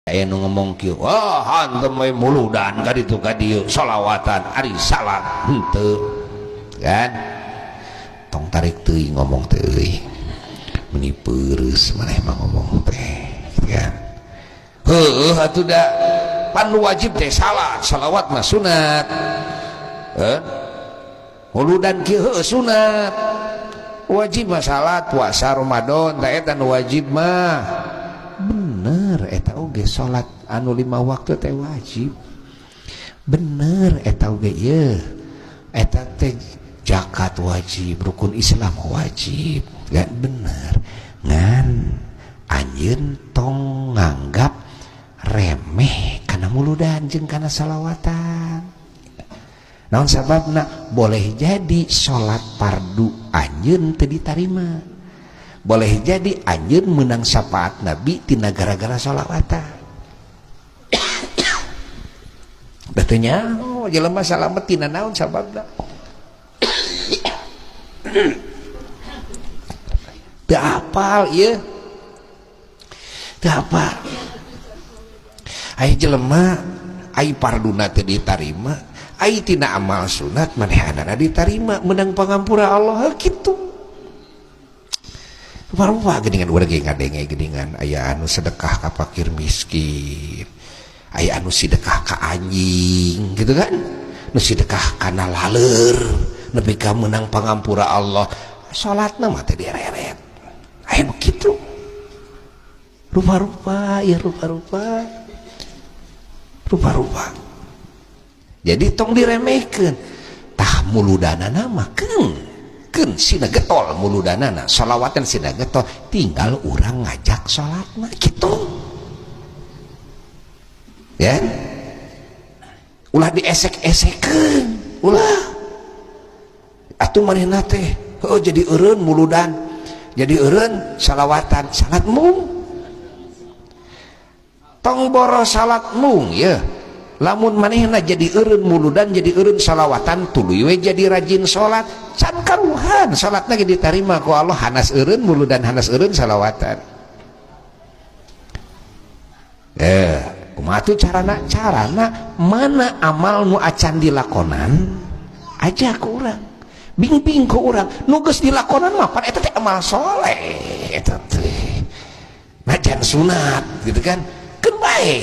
aya nu ngomong kieu hantem we muludan ka ditu ka dieu sholawatan ari salat henteu kan tong tarik teuing ngomong teuing meni peureus maneh mah ngomong teh kan heueuh atuh da pan wajib teh salat shalawat mah sunat muludan kieu heueuh sunat wajib mah salat puasa Ramadan tah eta nu wajib mah bener eta oge salat anu 5 waktu teh wajib bener eta oge ye eta teh zakat wajib rukun Islam wajib kan bener ngan anjeun tong nganggap remeh kana muludan jeung kana salawatan naon sababna boleh jadi salat fardu anjeun teu ditarima boleh jadi anjeun menang syafaat Nabi tina gara-gara sholawatan betulnya jelema salamet tina naon sababna teu apal ieu teu apal aya jelema ai parduna teu ditarima ai tina amal sunat manehanana ditarima menang pangampura Allah kitu rupa-rupa geningan urang ge ngadenge geningan aya anu sedekah ka fakir miskin aya anu sedekah ka anjing gitu kan nu sedekah kana laleur nepi ka meunang pangampura Allah salatna mah teh direret aya nu kitu rupa-rupa ya rupa-rupa jadi tong diremehkeun tah muludanana mah keun sina getol muludanana sholawatan sina getol tinggal urang ngajak sholat mah gitu ya ulah diesek-esekeun ulah atuh manehna teh jadi eureun muludan jadi eureun sholawatan salat mung tong boros salat mung ya lamun manehna jadi eureun muludan jadi eureun sholawatan tuluy we jadi rajin sholat can karuhan sholatna ge ditarima ku Allah hanas eureun muludan hanas eureun sholawatan kumaha tuh carana mana amal nu acan dilakonan aja ku urang bing-bing ku urang nu geus dilakonan mah pan eta teh amal soleh eta teh najan sunat gitu kan keun bae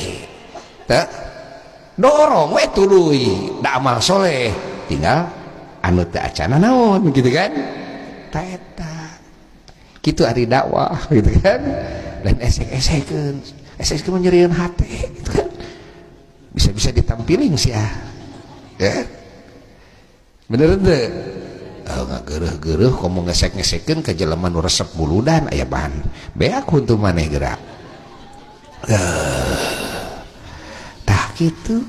teh dorong we tuluy da amal soleh tinggal anu teu acana naon gitu kan ta eta kitu ari dakwah gitu kan lain esek-esekeun nyerieun hate gitu kan bisa ditampilin sia ya bener teu ngageureuh-geureuh komo ngesek-ngesekeun ka jelema nu resep muludan aya bahan beak huntu maneh geura tah kitu